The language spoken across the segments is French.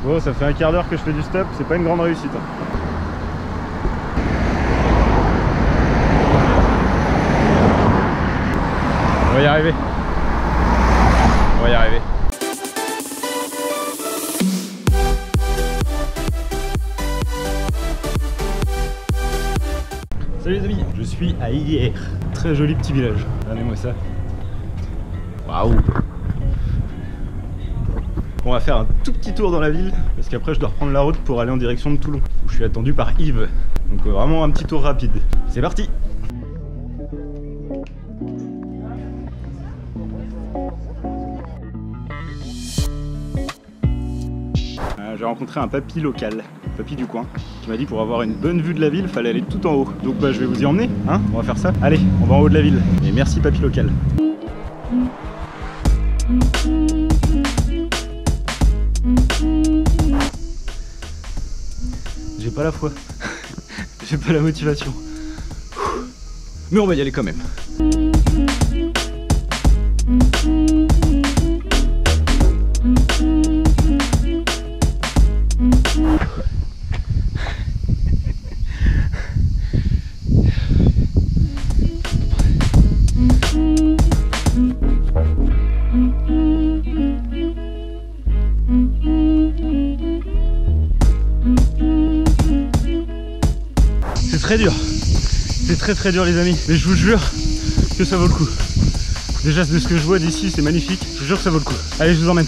Bon, ça fait un quart d'heure que je fais du stop, c'est pas une grande réussite. On va y arriver. On va y arriver. Salut les amis, je suis à Hyères. Très joli petit village. Regardez-moi ça. Waouh! On va faire un tout petit tour dans la ville parce qu'après je dois reprendre la route pour aller en direction de Toulon où je suis attendu par Yves. Donc vraiment un petit tour rapide. C'est parti! J'ai rencontré un papy local, papy du coin, qui m'a dit pour avoir une bonne vue de la ville, il fallait aller tout en haut. Donc bah je vais vous y emmener, hein, on va faire ça. Allez, on va en haut de la ville. Et merci papy local. J'ai pas la foi, j'ai pas la motivation. Mais on va y aller quand même. C'est très dur, c'est très dur les amis, mais je vous jure que ça vaut le coup. Déjà de ce que je vois d'ici c'est magnifique, je vous jure que ça vaut le coup. Allez, je vous emmène.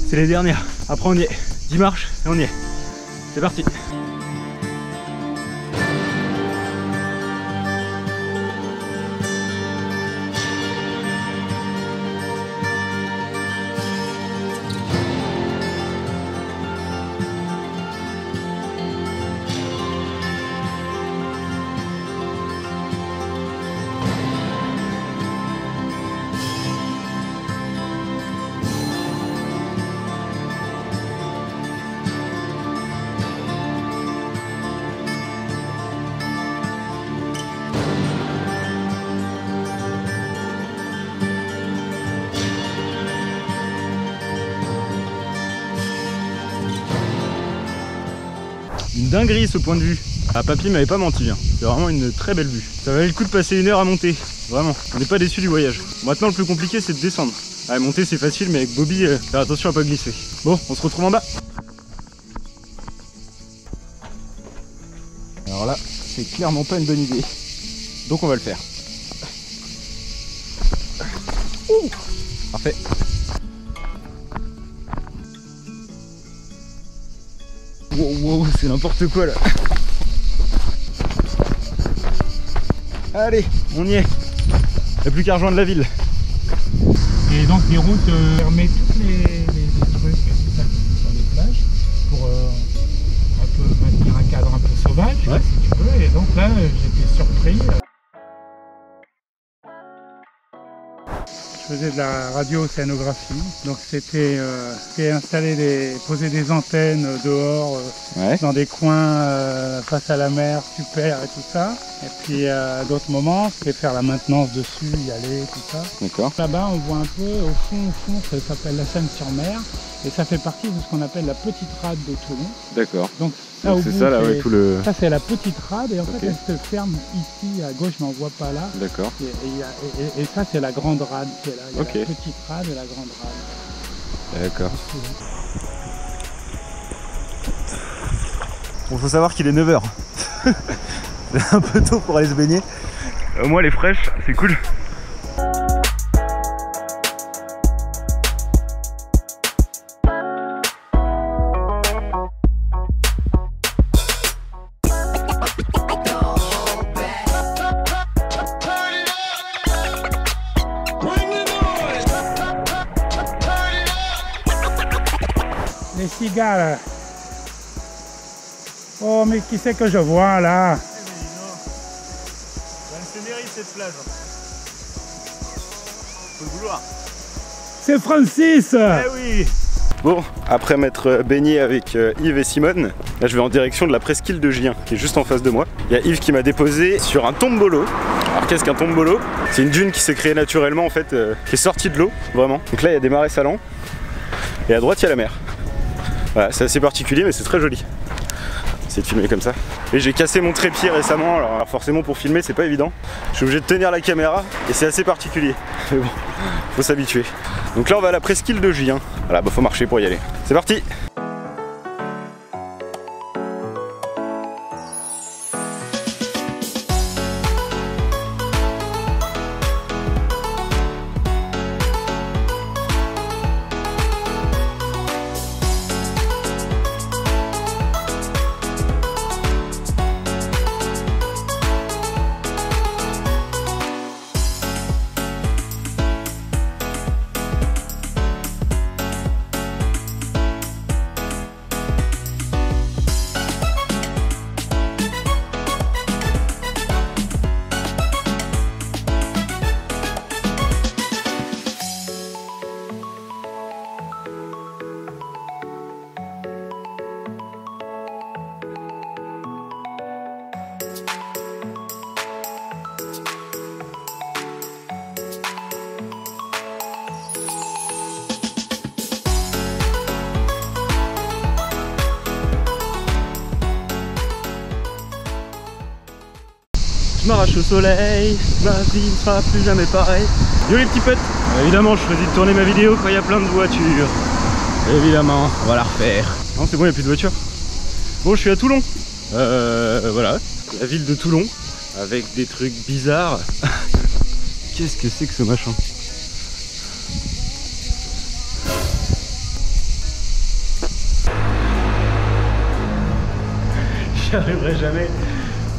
C'est les dernières, après on y est, 10 marches et on y est. C'est parti. Une dinguerie ce point de vue. Ah, papy m'avait pas menti, hein. C'est vraiment une très belle vue. Ça valait le coup de passer une heure à monter, vraiment. On n'est pas déçu du voyage. Maintenant le plus compliqué c'est de descendre. Ah, monter c'est facile mais avec Bobby, faire attention à pas glisser. Bon, on se retrouve en bas. Alors là, c'est clairement pas une bonne idée. Donc on va le faire. Ouh, parfait. Wow, c'est n'importe quoi là. Allez, on y est. Il n'y a plus qu'à rejoindre la ville. Et donc les routes permettent tous les trucs sur les plages pour un peu maintenir un cadre un peu sauvage, ouais. Si tu veux. Et donc là, j'étais surpris. Je faisais de la radio-océanographie, donc c'était poser des antennes dehors, Ouais. dans des coins face à la mer, super et tout ça. Et puis à d'autres moments, c'était faire la maintenance dessus, y aller, tout ça. D'accord. Là-bas, on voit un peu, au fond, ça s'appelle la Seine-sur-Mer, et ça fait partie de ce qu'on appelle la petite rade de Toulon. D'accord. Donc là, c'est ça là, ouais, tout le... Ça c'est la petite rade, et en fait Ok. elle se ferme ici à gauche, mais on voit pas là. D'accord. Et ça c'est la grande rade qui est là. Il y a Ok. la petite rade et la grande rade. D'accord. Bon, faut savoir qu'il est 9 h. C'est un peu tôt pour aller se baigner. Au moins elle est fraîche, c'est cool. Les cigales. Oh, mais qui c'est que je vois là? Elle se mérite cette plage. Faut le vouloir. C'est Francis! Eh oui! Bon, après m'être baigné avec Yves et Simone, là je vais en direction de la presqu'île de Gien, qui est juste en face de moi. Il y a Yves qui m'a déposé sur un tombolo. Alors qu'est-ce qu'un tombolo? C'est une dune qui s'est créée naturellement en fait, qui est sortie de l'eau, vraiment. Donc là il y a des marais salants, et à droite il y a la mer. Voilà, c'est assez particulier mais c'est très joli. C'est de filmer comme ça. Et j'ai cassé mon trépied récemment, alors forcément pour filmer c'est pas évident. Je suis obligé de tenir la caméra et c'est assez particulier. Mais bon, faut s'habituer. Donc là on va à la presqu'île de Gien. Voilà, bah faut marcher pour y aller. C'est parti! Je m'arrache au soleil, ma vie ne sera plus jamais pareille. Yo les petits potes, évidemment je choisis de tourner ma vidéo quand il y a plein de voitures. Évidemment, on va la refaire. Non c'est bon, il n'y a plus de voitures. Bon, je suis à Toulon. Voilà, la ville de Toulon, avec des trucs bizarres. Qu'est-ce que c'est que ce machin? J'y arriverai jamais.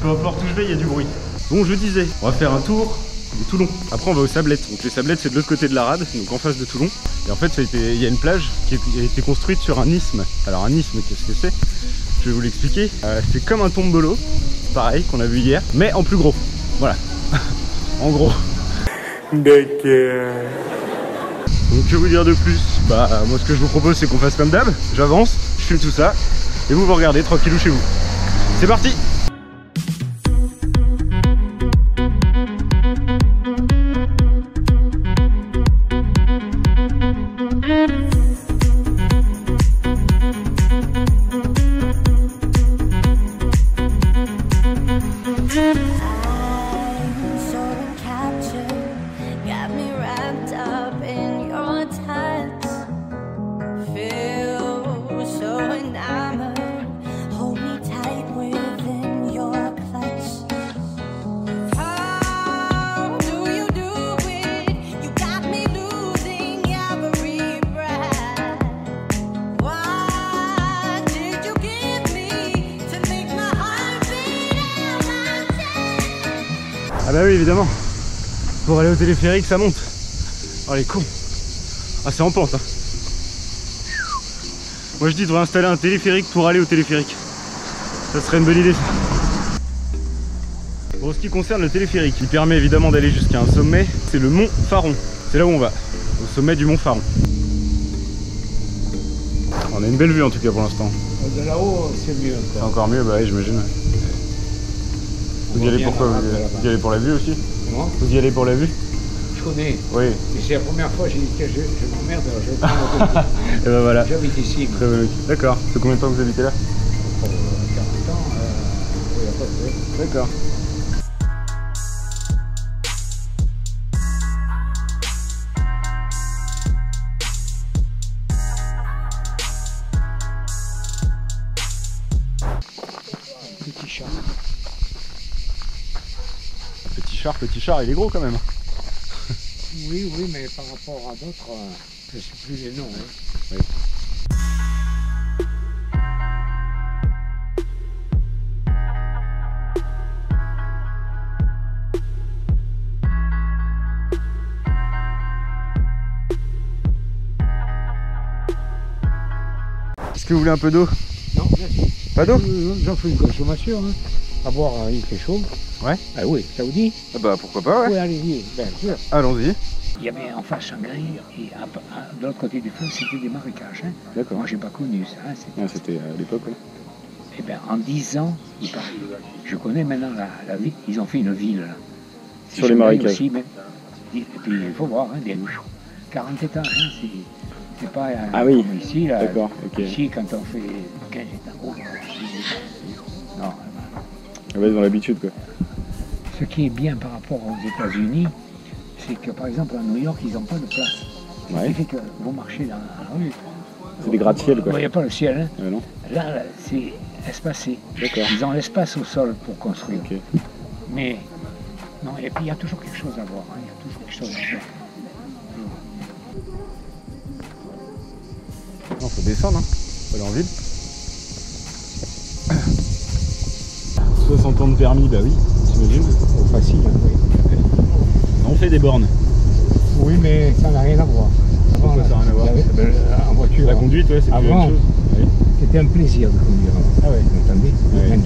Peu importe où je vais, il y a du bruit. Bon, je disais, on va faire un tour de Toulon. Après, on va aux Sablettes. Donc les Sablettes, c'est de l'autre côté de la rade, donc en face de Toulon. Et en fait, il y a une plage qui a été construite sur un isthme. Alors un isthme, qu'est-ce que c'est? Je vais vous l'expliquer. C'est comme un tombolo, pareil, qu'on a vu hier, mais en plus gros. Voilà. En gros. D'accord. Donc que vous dire de plus? Bah moi ce que je vous propose c'est qu'on fasse comme d'hab. J'avance, je filme tout ça, et vous regardez tranquillou chez vous. C'est parti! Ah bah oui évidemment, pour aller au téléphérique ça monte. Oh les cons. Ah c'est en pente hein. Moi je dis devrait installer un téléphérique pour aller au téléphérique. Ça serait une bonne idée ça. Pour ce qui concerne le téléphérique, il permet évidemment d'aller jusqu'à un sommet. C'est le mont Faron, c'est là où on va, au sommet du mont Faron. On a une belle vue en tout cas pour l'instant. De là-haut c'est mieux. C'est encore mieux, bah oui j'imagine. Vous y allez pourquoi? Vous y allez pour la vue aussi? Comment? Vous y allez pour la vue? Je connais. Oui. Et c'est la première fois que j'ai dit que je m'emmerde, alors je vais prendre l'autobus. Et ben voilà. J'habite ici. D'accord. Ça fait combien de temps que vous habitez là? Pour 40 ans, oui, à peu près. D'accord. Petit chat. Petit char, il est gros quand même. Oui, oui, mais par rapport à d'autres, je ne sais plus les noms. Hein. Oui. Est-ce que vous voulez un peu d'eau? Non, merci. Pas d'eau? J'en fais une consommation. Hein. À boire, il fait chaud. Ouais. Ah oui, ça vous dit? Ah bah pourquoi pas, ouais. Oui, allez-y, bien sûr. Allons-y. il y avait en face un grille et de l'autre côté du fleuve, c'était des marécages. Hein. D'accord. Moi, j'ai pas connu ça. Hein, c'était à l'époque, oui. Eh bien, en 10 ans, je connais maintenant la ville. Ils ont fait une ville. Là. Sur les marécages. Aussi, même. Et puis, il faut voir, hein, des 40 étages. Hein, c'est pas ah oui. Comme ici. Là, d'accord. Okay. Ici, quand on fait 15 étages. Oh, non. Ah ouais, ils ont l'habitude, quoi. Ce qui est bien par rapport aux États-Unis, c'est que par exemple à New York, ils n'ont pas de place. Ouais. Ce qui fait que vous marchez dans la rue. C'est des gratte-ciel, quoi. Il n'y a pas le ciel. Hein. Non. Là, c'est espacé. D'accord. Ils ont l'espace au sol pour construire. Okay. Mais, non, et puis il y a toujours quelque chose à voir. Hein. Il y a toujours quelque chose à voir. Non, faut descendre, hein. Faut aller en ville. 60 ans de permis, bah oui, t'imagines. Facile, hein, oui. On fait des bornes. Oui, mais ça n'a rien à voir. Avant, ça n'a rien à voir. En voiture. La conduite, ouais, c'est plus la même chose. Oui. C'était un plaisir de conduire. Ah ouais. Vous entendez? Ouais.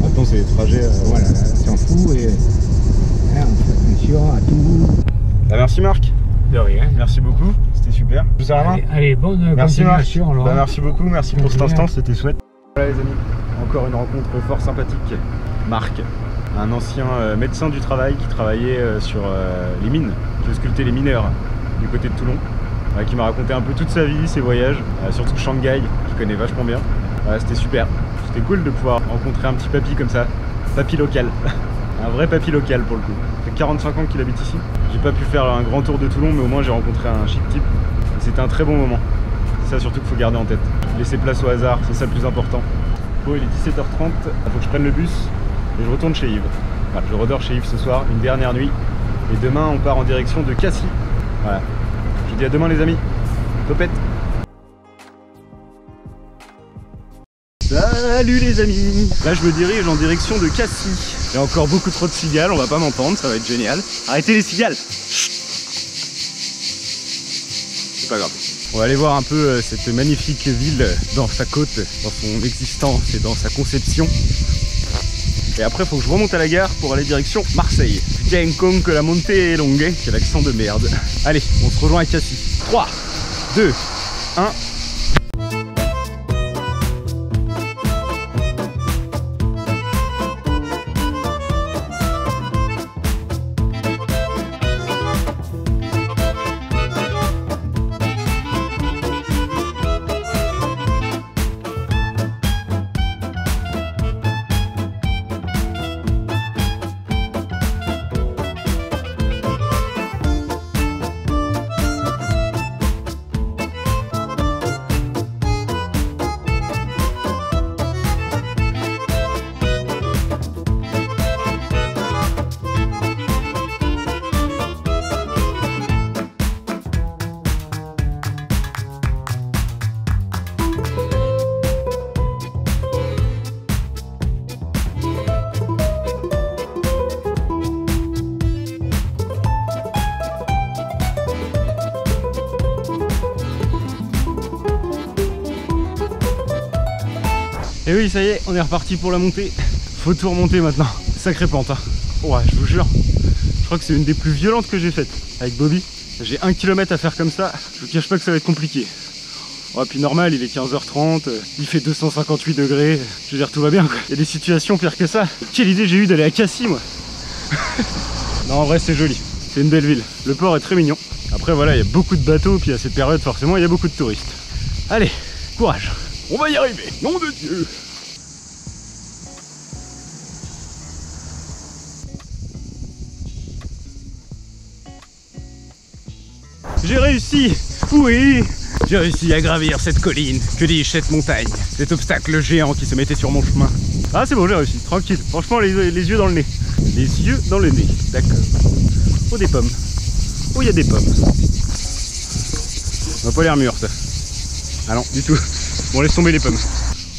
Maintenant, c'est des trajets. Voilà, on s'en fout et hein, on fait attention à tout. Ah, merci Marc. De rien. Merci beaucoup, c'était super. Je vous serre la main. Allez, bonne merci Marc. Alors. Bah, merci beaucoup, merci pour cet instant, c'était chouette. Voilà les amis, encore une rencontre fort sympathique. Marc, un ancien médecin du travail qui travaillait sur les mines, qui auscultait les mineurs du côté de Toulon, qui m'a raconté un peu toute sa vie, ses voyages, surtout Shanghai, qu'il connaît vachement bien. C'était super, c'était cool de pouvoir rencontrer un petit papy comme ça, papy local, un vrai papy local pour le coup. Ça fait 45 ans qu'il habite ici. J'ai pas pu faire un grand tour de Toulon, mais au moins j'ai rencontré un chic type. C'était un très bon moment. C'est ça surtout qu'il faut garder en tête. Laisser place au hasard, c'est ça le plus important. Bon, il est 17h30, il faut que je prenne le bus et je retourne chez Yves. Voilà, je redors chez Yves ce soir, une dernière nuit. Et demain, on part en direction de Cassis. Voilà. Je vous dis à demain les amis. Topette. Salut les amis. Là, je me dirige en direction de Cassis. Il y a encore beaucoup trop de cigales, on va pas m'entendre, ça va être génial. Arrêtez les cigales. C'est pas grave. On va aller voir un peu cette magnifique ville dans sa côte, dans son existence et dans sa conception. Et après, il faut que je remonte à la gare pour aller direction Marseille. Putain, con que la montée est longue, quel accent de merde. Allez, on se rejoint à Cassis. 3, 2, 1. Et oui, ça y est, on est reparti pour la montée. Faut tout remonter maintenant. Sacrée pente, hein. Ouais, je vous jure. Je crois que c'est une des plus violentes que j'ai faites avec Bobby. J'ai 1 km à faire comme ça. Je vous cache pas que ça va être compliqué. Ouais, puis normal, il est 15h30, il fait 258 degrés. Je veux dire, tout va bien, quoi. Il y a des situations pires que ça. Quelle idée j'ai eu d'aller à Cassis, moi. Non, en vrai, c'est joli. C'est une belle ville. Le port est très mignon. Après, voilà, il y a beaucoup de bateaux, puis à cette période, forcément, il y a beaucoup de touristes. Allez, courage. On va y arriver, nom de Dieu. J'ai réussi. Oui, j'ai réussi à gravir cette colline, que dis-je, cette montagne, cet obstacle géant qui se mettait sur mon chemin. Ah, c'est bon, j'ai réussi, tranquille. Franchement, les yeux dans le nez. Les yeux dans le nez, d'accord. Oh, des pommes. Oh, il y a des pommes. On va pas l'air mûr, ça. Ah non, du tout. Bon, laisse tomber les pommes.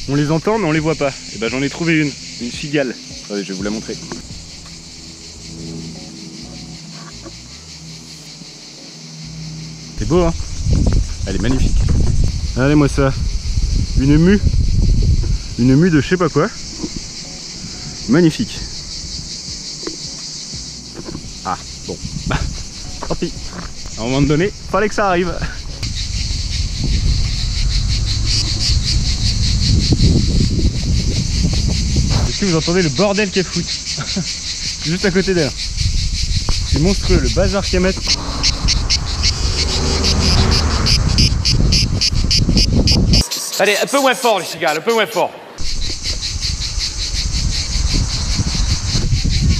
On les entend, mais on les voit pas. Et ben, j'en ai trouvé une cigale. Attendez, je vais vous la montrer. C'est beau, hein? Elle est magnifique. Regardez-moi ça. Une mue de je sais pas quoi. Magnifique. Ah, bon. Bah, tant pis. On un moment donné, fallait que ça arrive. Est-ce que vous entendez le bordel qu'elle fout? Juste à côté d'elle. C'est monstrueux le bazar qu'elle met. Allez, un peu moins fort les cigales, un peu moins fort.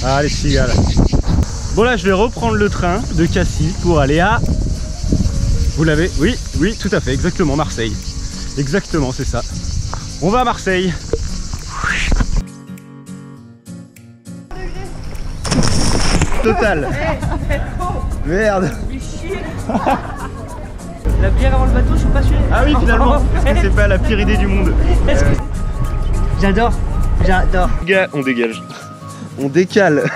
Ah les cigales. Bon là je vais reprendre le train de Cassis pour aller à... Vous l'avez? Oui, oui, tout à fait, exactement, Marseille. Exactement, c'est ça. On va à Marseille. Total. Merde. La bière avant le bateau, je suis pas sûr. Ah oui finalement, est-ce que c'est pas la pire idée du monde? J'adore, j'adore. Gars, on dégage. On décale.